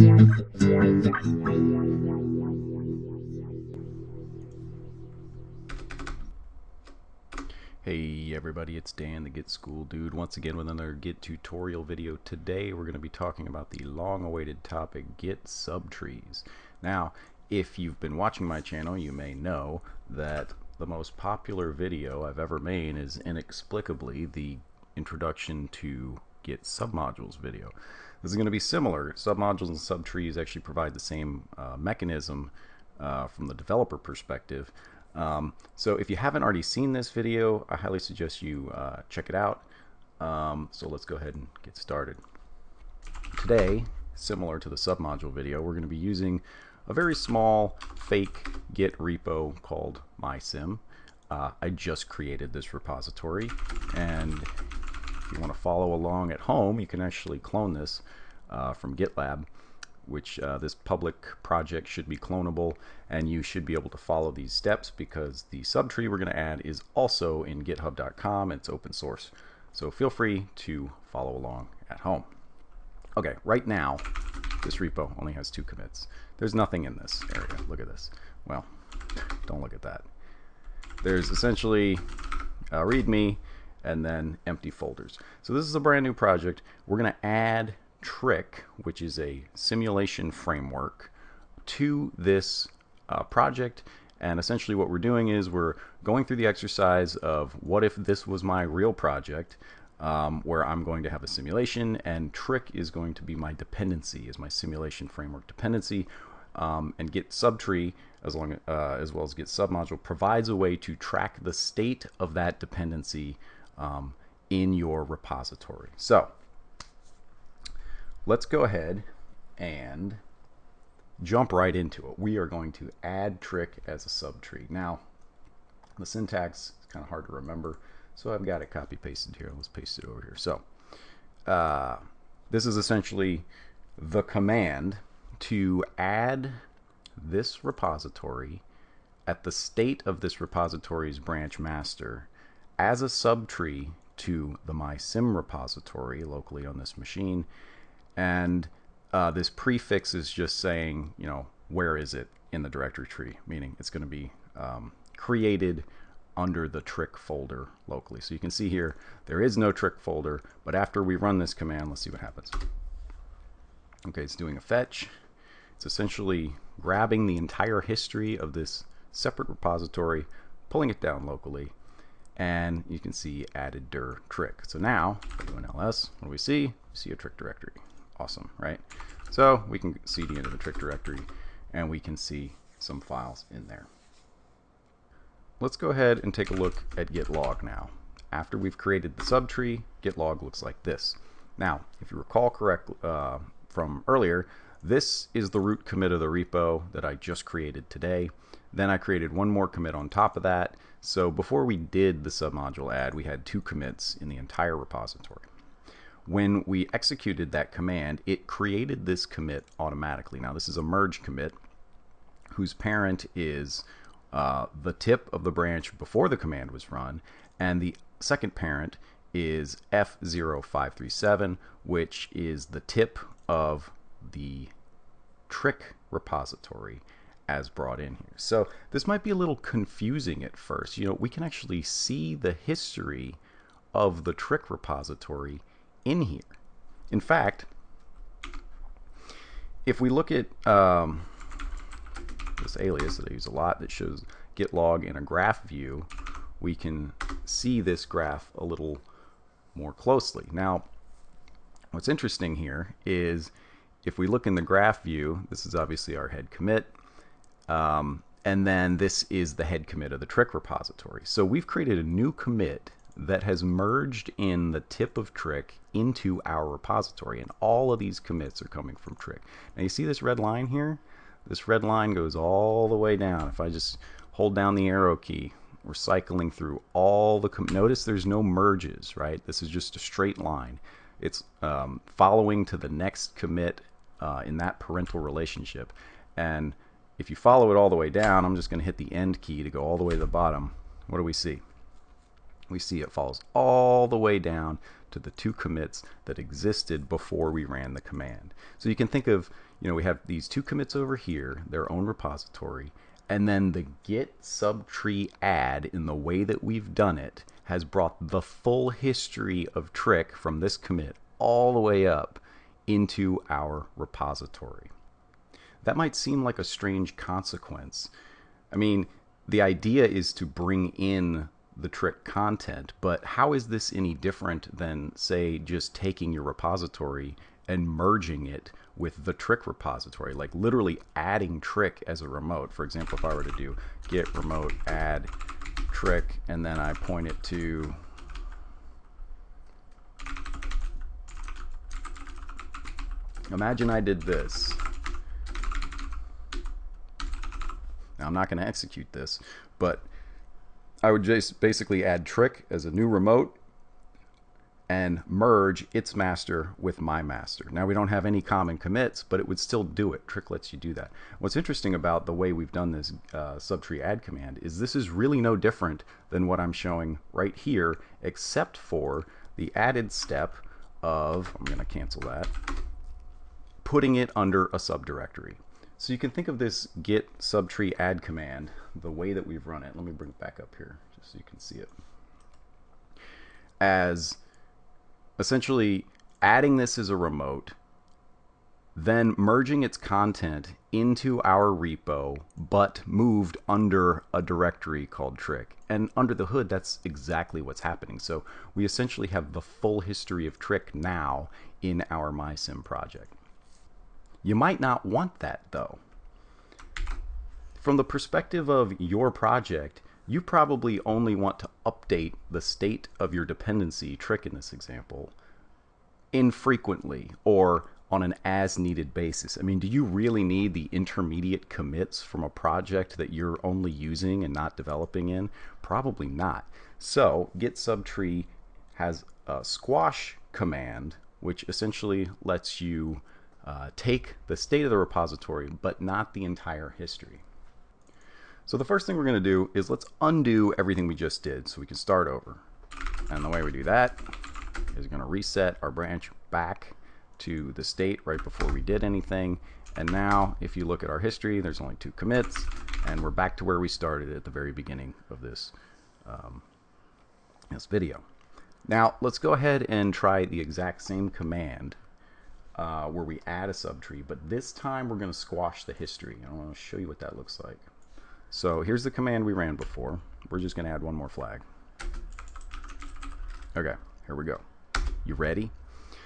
Hey everybody, it's Dan, the Git School Dude, once again with another Git tutorial video. Today we're going to be talking about the long-awaited topic, Git Subtrees. Now, if you've been watching my channel, you may know that the most popular video I've ever made is inexplicably the introduction to Git Submodules video. This is going to be similar. Submodules and subtrees actually provide the same mechanism from the developer perspective. So if you haven't already seen this video, I highly suggest you check it out. So let's go ahead and get started. Today, similar to the submodule video, we're going to be using a very small fake Git repo called mysim. I just created this repository, and if you want to follow along at home, you can actually clone this from GitLab, which this public project should be clonable, and you should be able to follow these steps because the subtree we're going to add is also in github.com. It's open source, so feel free to follow along at home. Okay, right now this repo only has 2 commits. There's nothing in this area. Look at this. Well, don't look at that. There's essentially README and then empty folders. So this is a brand new project. We're going to add Trick, which is a simulation framework, to this project, and essentially what we're doing is we're going through the exercise of what if this was my real project, where I'm going to have a simulation, and Trick is going to be my dependency, is my simulation framework dependency, and Git Subtree, as well as Git Submodule, provides a way to track the state of that dependency in your repository. So let's go ahead and jump right into it. We are going to add Trick as a subtree. Now, the syntax is kind of hard to remember, so I've got it copy pasted here. Let's paste it over here. So this is essentially the command to add this repository at the state of this repository's branch master as a subtree to the mysim repository locally on this machine. And this prefix is just saying, you know, where is it in the directory tree, meaning it's going to be created under the Trick folder locally. So you can see here there is no Trick folder, but after we run this command, let's see what happens. Okay, it's doing a fetch. It's essentially grabbing the entire history of this separate repository, pulling it down locally, and you can see added dir Trick. So now, if I do an ls, what do we see? We see a Trick directory. Awesome, right? So we can cd into the Trick directory, and we can see some files in there. Let's go ahead and take a look at Git Log now. After we've created the subtree, Git Log looks like this. Now, if you recall correctly from earlier, this is the root commit of the repo that I just created today. Then I created one more commit on top of that. So before we did the submodule add, we had 2 commits in the entire repository. When we executed that command, it created this commit automatically. Now this is a merge commit whose parent is the tip of the branch before the command was run, and the second parent is F0537, which is the tip of the Trick repository as brought in here. So this might be a little confusing at first. You know, we can actually see the history of the Trick repository in here. In fact, if we look at this alias that I use a lot that shows Git Log in a graph view, we can see this graph a little more closely. Now, what's interesting here is if we look in the graph view, this is obviously our head commit, and then this is the head commit of the Trick repository. So we've created a new commit that has merged in the tip of Trick into our repository, and all of these commits are coming from Trick. Now you see this red line here? This red line goes all the way down. If I just hold down the arrow key, we're cycling through all the notice there's no merges, right? This is just a straight line. It's following to the next commit in that parental relationship. And if you follow it all the way down, I'm just going to hit the end key to go all the way to the bottom. What do we see? we see it follows all the way down to the 2 commits that existed before we ran the command. So you can think of, we have these 2 commits over here, their own repository, and then the Git Subtree Add, in the way that we've done it, has brought the full history of trick from this commit all the way up into our repository. That might seem like a strange consequence. I mean, the idea is to bring in the trick content, but how is this any different than, say, just taking your repository and merging it with the trick repository, like literally adding trick as a remote? For example, if I were to do git remote add trick and then I point it to imagine I did this. Now I'm not going to execute this, but I would just basically add trick as a new remote and merge its master with my master. Now we don't have any common commits, but it would still do it. Trick lets you do that. What's interesting about the way we've done this subtree add command is this is really no different than what I'm showing right here, except for the added step of, I'm going to cancel that, putting it under a subdirectory. So you can think of this git subtree add command, the way that we've run it. Let me bring it back up here just so you can see it, as essentially adding this as a remote, then merging its content into our repo, but moved under a directory called trick. And under the hood, that's exactly what's happening. So we essentially have the full history of trick now in our MySim project. You might not want that, though. From the perspective of your project, you probably only want to update the state of your dependency, trick in this example, infrequently or on an as-needed basis. I mean, do you really need the intermediate commits from a project that you're only using and not developing in? Probably not. So Git Subtree has a squash command, which essentially lets you take the state of the repository, but not the entire history. So the first thing we're going to do is let's undo everything we just did so we can start over. And the way we do that is going to reset our branch back to the state right before we did anything. And now if you look at our history, there's only 2 commits, and we're back to where we started at the very beginning of this, this video. Now let's go ahead and try the exact same command where we add a subtree, but this time we're going to squash the history. I want to show you what that looks like. So here's the command we ran before. We're just going to add one more flag. Okay, here we go. You ready?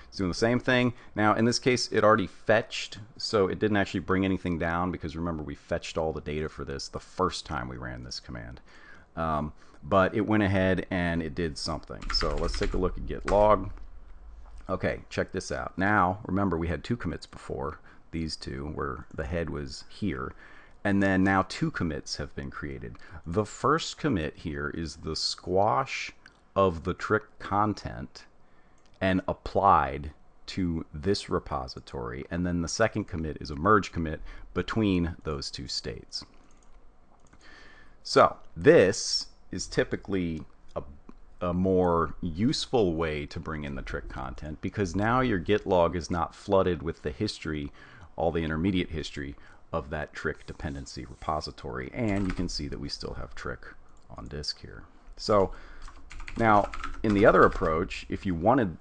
It's doing the same thing. Now in this case it already fetched, so it didn't actually bring anything down, because remember we fetched all the data for this the first time we ran this command. But it went ahead and it did something. So let's take a look at Git Log. Okay, check this out. Now remember we had 2 commits before, these 2 where the head was here, and then now 2 commits have been created. The first commit here is the squash of the trick content and applied to this repository, and then the second commit is a merge commit between those 2 states. So this is typically a more useful way to bring in the trick content, because now your Git log is not flooded with the history, all the intermediate history of that trick dependency repository, and you can see that we still have trick on disk here. So now in the other approach, if you wanted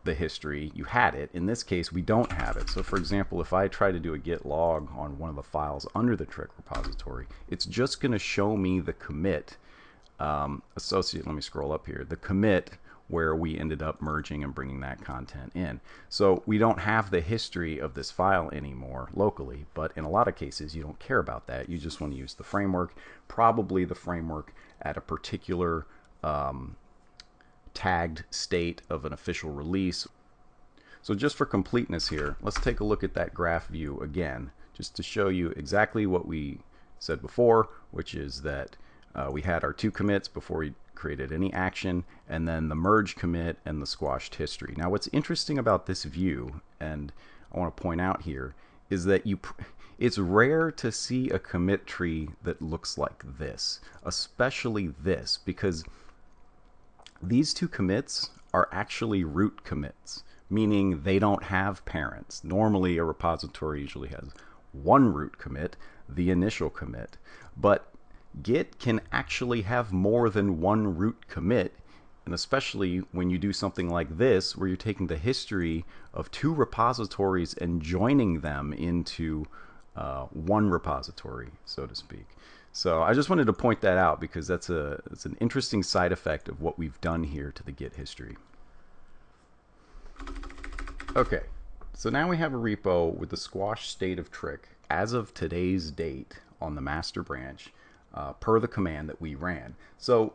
the history, you had it. In this case we don't have it. So for example, if I try to do a git log on one of the files under the trick repository, it's just going to show me the commit associated, let me scroll up here, the commit where we ended up merging and bringing that content in. So we don't have the history of this file anymore locally, but in a lot of cases you don't care about that. You just want to use the framework, probably the framework at a particular tagged state of an official release. So just for completeness here, let's take a look at that graph view again, just to show you exactly what we said before, which is that we had our 2 commits before we created any action, and then the merge commit and the squashed history. Now what's interesting about this view, and I want to point out here, is that it's rare to see a commit tree that looks like this, especially this, because These two commits are actually root commits, meaning they don't have parents. Normally, a repository usually has one root commit, the initial commit, but Git can actually have more than one root commit, and especially when you do something like this, where you're taking the history of two repositories and joining them into one repository, so to speak. So I just wanted to point that out because it's an interesting side effect of what we've done here to the Git history. Okay, so now we have a repo with the squash state of trick as of today's date on the master branch per the command that we ran. So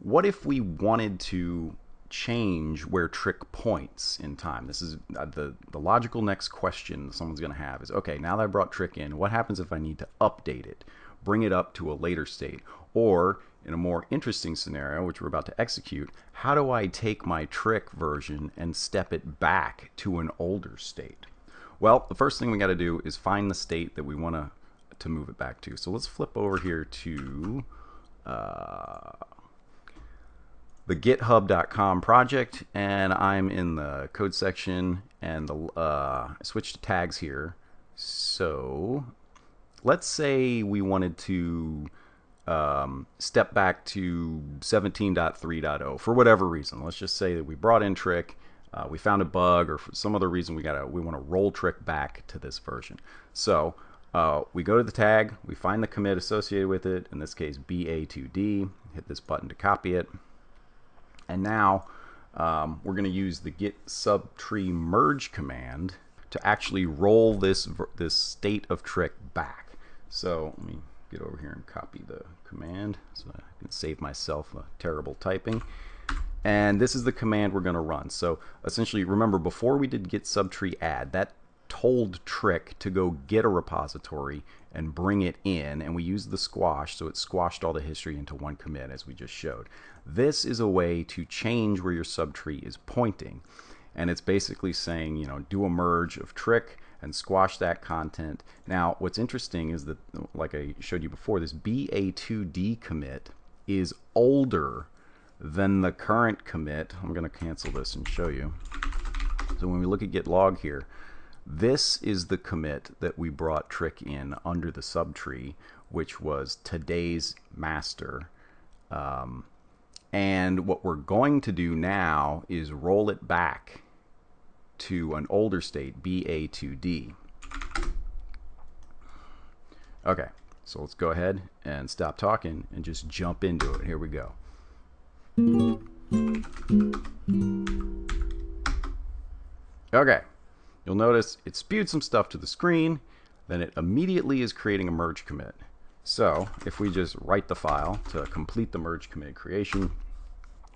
what if we wanted to change where trick points in time? This is the logical next question someone's going to have is, okay, now that I brought trick in, what happens if I need to update it, bring it up to a later state? Or in a more interesting scenario, which we're about to execute, how do I take my trick version and step it back to an older state? Well, the first thing we got to do is find the state that we want to move it back to. So let's flip over here to the github.com project, and I'm in the code section, and I switched to tags here. So let's say we wanted to step back to 17.3.0 for whatever reason. Let's just say that we brought in trick, we found a bug, or for some other reason we want to roll trick back to this version. So we go to the tag, we find the commit associated with it, in this case BA2D, hit this button to copy it, and now we're going to use the Git Subtree merge command to actually roll this state of trick back. So let me get over here and copy the command so I can save myself terrible typing. And this is the command we're going to run. So essentially, remember, before we did Git Subtree Add, that told trick to go get a repository and bring it in, and we used the squash, so it squashed all the history into one commit, as we just showed. This is a way to change where your subtree is pointing, and it's basically saying, you know, do a merge of trick and squash that content. Now, what's interesting is that, like I showed you before, this BA2D commit is older than the current commit. I'm going to cancel this and show you. So when we look at Git Log here, this is the commit that we brought trick in under the subtree, which was today's master. And what we're going to do now is roll it back to an older state, BA2D. Okay, so let's go ahead and stop talking and just jump into it. Here we go. Okay, you'll notice it spewed some stuff to the screen, then it immediately is creating a merge commit. So if we just write the file to complete the merge commit creation,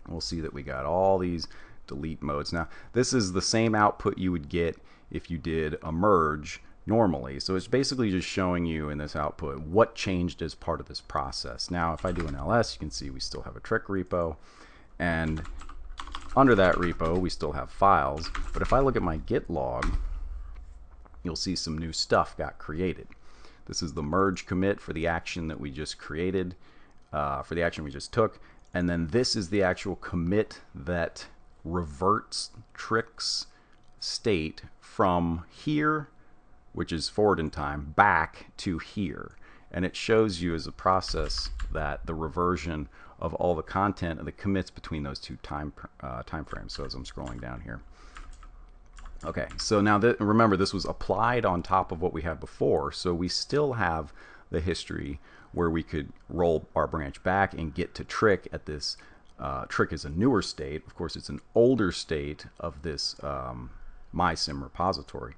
we'll see that we got all these delete modes. Now, this is the same output you would get if you did a merge normally. So it's basically just showing you in this output what changed as part of this process. Now, if I do an ls, you can see we still have a trick repo, and under that repo we still have files. But if I look at my Git log, you'll see some new stuff got created. This is the merge commit for the action that we just created, for the action we just took, and then this is the actual commit that reverts trick's state from here, which is forward in time, back to here. And it shows you as a process that the reversion of all the content and the commits between those two time frames. So as I'm scrolling down here. Okay, so now remember, this was applied on top of what we had before, so we still have the history where we could roll our branch back and get to trick at this. Trick is a newer state. Of course, it's an older state of this MySim repository.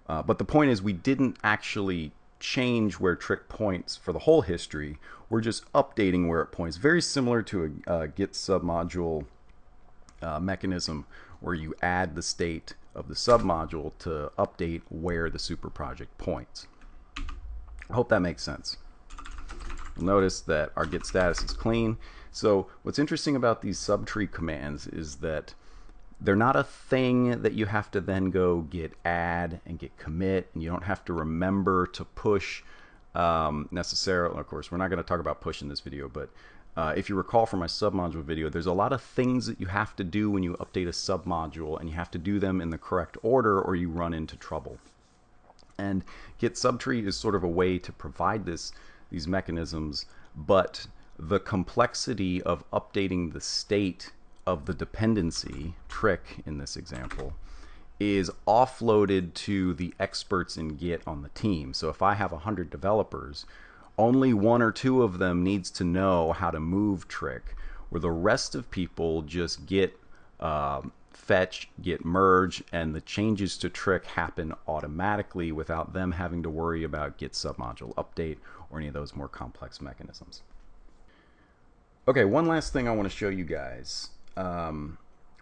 But the point is, we didn't actually change where trick points for the whole history. We're just updating where it points. Very similar to a Git submodule mechanism where you add the state of the submodule to update where the super project points. I hope that makes sense. You'll notice that our git status is clean. So what's interesting about these subtree commands is that they're not a thing that you have to then go git add and git commit, and you don't have to remember to push necessarily. Of course, we're not going to talk about push in this video, but if you recall from my submodule video, there's a lot of things that you have to do when you update a submodule, and you have to do them in the correct order or you run into trouble. And Git Subtree is sort of a way to provide these mechanisms, but the complexity of updating the state of the dependency, trick in this example, is offloaded to the experts in Git on the team. So if I have 100 developers, only 1 or 2 of them needs to know how to move trick, where the rest of people just get fetch, git merge, and the changes to trick happen automatically without them having to worry about Git submodule update or any of those more complex mechanisms. Okay, one last thing I want to show you guys.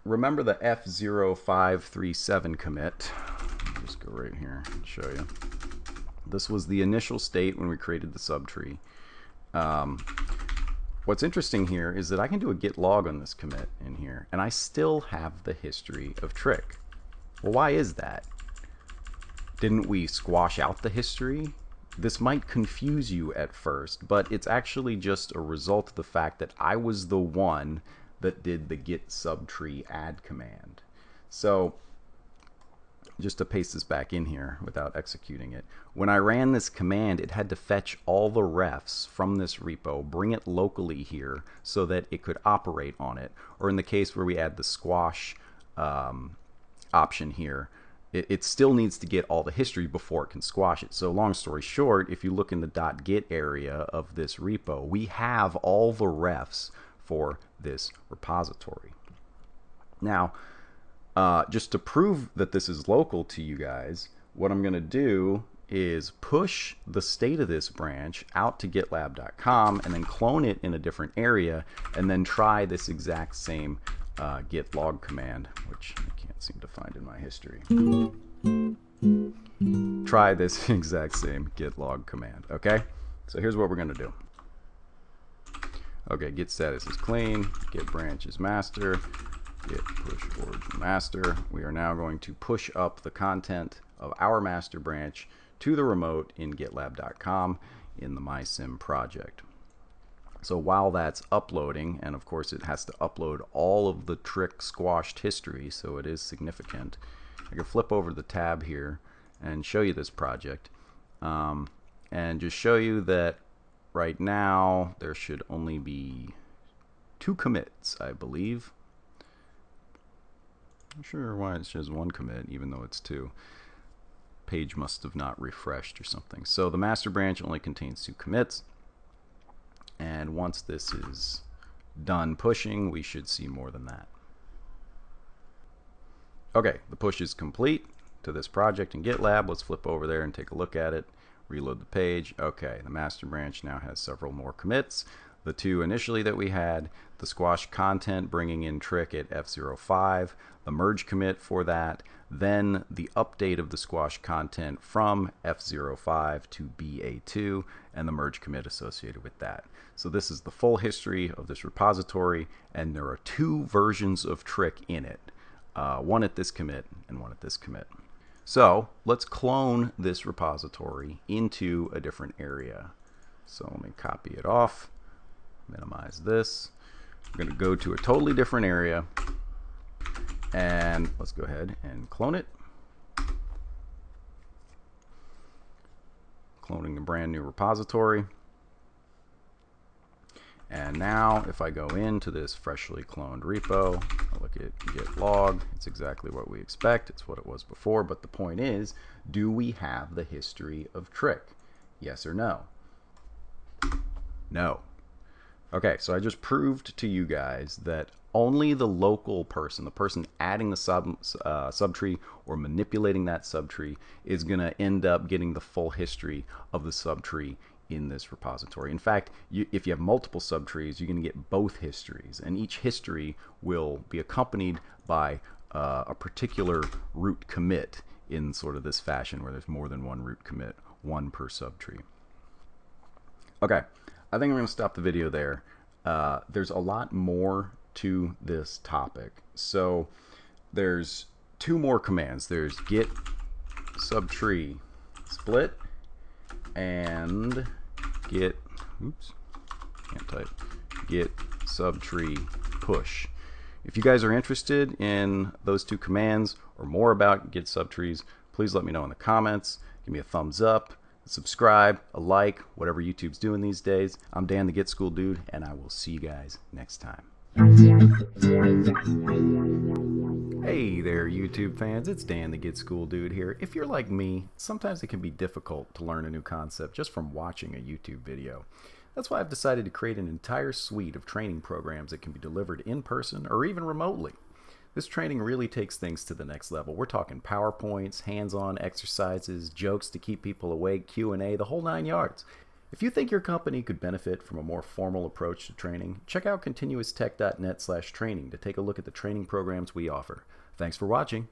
Remember the F0537 commit. I'll just go right here and show you. This was the initial state when we created the subtree. What's interesting here is that I can do a git log on this commit in here, and I still have the history of trick. Well, why is that? Didn't we squash out the history? This might confuse you at first, but it's actually just a result of the fact that I was the one that did the Git Subtree Add command. So just to paste this back in here without executing it, when I ran this command, it had to fetch all the refs from this repo, bring it locally here so that it could operate on it. Or in the case where we add the squash option here, it still needs to get all the history before it can squash it. So long story short, if you look in the .git area of this repo, we have all the refs for this repository. Now, just to prove that this is local to you guys, what I'm going to do is push the state of this branch out to gitlab.com and then clone it in a different area, and then try this exact same git log command, which I can't seem to find in my history. Try this exact same git log command. Okay, so here's what we're going to do. Okay, git status is clean, git branch is master, git push origin master. We are now going to push up the content of our master branch to the remote in gitlab.com in the mysim project. So while that's uploading, and of course it has to upload all of the trick squashed history, so it is significant, I can flip over the tab here and show you this project, and just show you that right now there should only be 2 commits, I believe. Not sure why it says 1 commit even though it's 2. Page must have not refreshed or something. So the master branch only contains 2 commits, and once this is done pushing, we should see more than that. Okay, the push is complete to this project in GitLab. Let's flip over there and take a look at it. Reload the page. Okay, the master branch now has several more commits. The 2 initially that we had, the squash content bringing in trick at F05, the merge commit for that, then the update of the squash content from F05 to BA2, and the merge commit associated with that. So this is the full history of this repository, and there are 2 versions of trick in it, one at this commit and one at this commit. So let's clone this repository into a different area. So let me copy it off, minimize this. I'm going to go to a totally different area, and let's go ahead and clone it. Cloning the brand new repository. And now if I go into this freshly cloned repo, I look at git log, it's exactly what we expect. It's what it was before, but the point is, do we have the history of trick? Yes or no? No. Okay, so I just proved to you guys that only the local person, the person adding the subtree or manipulating that subtree, is going to end up getting the full history of the subtree in this repository. In fact, if you have multiple subtrees, you're going to get both histories, and each history will be accompanied by a particular root commit in sort of this fashion, where there's more than one root commit, 1 per subtree. Okay, I think I'm going to stop the video there. There's a lot more to this topic. So there's 2 more commands. There's git subtree split and git, oops, can't type, git subtree push. If you guys are interested in those two commands or more about Git Subtrees, please let me know in the comments. Give me a thumbs up, subscribe, a like, whatever YouTube's doing these days. I'm Dan the Git School Dude, and I will see you guys next time. Hey there, YouTube fans. It's Dan the Git School Dude here. If you're like me, sometimes it can be difficult to learn a new concept just from watching a YouTube video. That's why I've decided to create an entire suite of training programs that can be delivered in person or even remotely. This training really takes things to the next level. We're talking PowerPoints, hands-on exercises, jokes to keep people awake, Q&A, the whole 9 yards. If you think your company could benefit from a more formal approach to training, check out continuoustech.net/training to take a look at the training programs we offer. Thanks for watching.